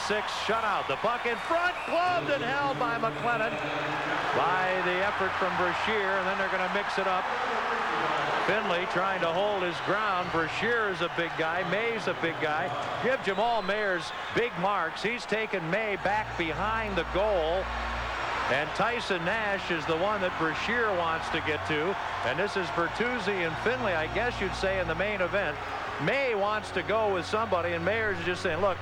6 shutout. The puck in front, gloved and held by McLennan by the effort from Brashear, and then they're going to mix it up. Finley trying to hold his ground. Brashear is a big guy. May's a big guy. Give Jamal Mayers big marks. He's taken May back behind the goal. And Tyson Nash is the one that Brashear wants to get to. And this is Bertuzzi and Finley, I guess you'd say, in the main event. May wants to go with somebody, and Mayers is just saying, look,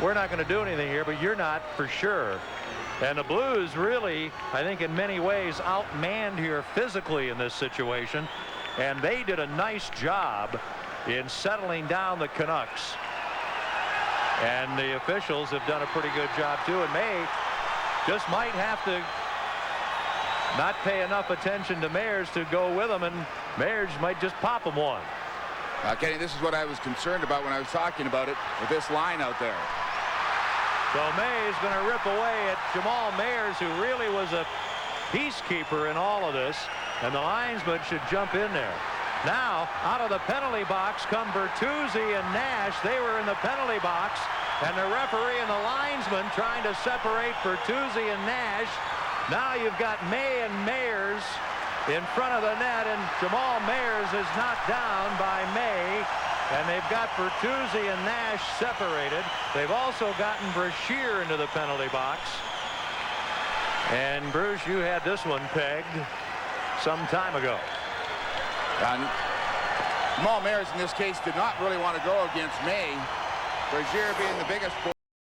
we're not going to do anything here, but you're not for sure. And the Blues really, I think in many ways, outmanned here physically in this situation. And they did a nice job in settling down the Canucks. And the officials have done a pretty good job, too. And May just might have to not pay enough attention to Mayers to go with him, and Mayers might just pop him one. Kenny, this is what I was concerned about when I was talking about it with this line out there. So May is going to rip away at Jamal Mayers, who really was a peacekeeper in all of this, and the linesman should jump in there. Now, out of the penalty box come Bertuzzi and Nash. They were in the penalty box, and the referee and the linesman trying to separate Bertuzzi and Nash. Now you've got May and Mayers in front of the net, and Jamal Mayers is knocked down by May, and they've got Bertuzzi and Nash separated. They've also gotten Brashear into the penalty box. And Bruce, you had this one pegged some time ago. Jamal Mayers in this case did not really want to go against May. Brashear being the biggest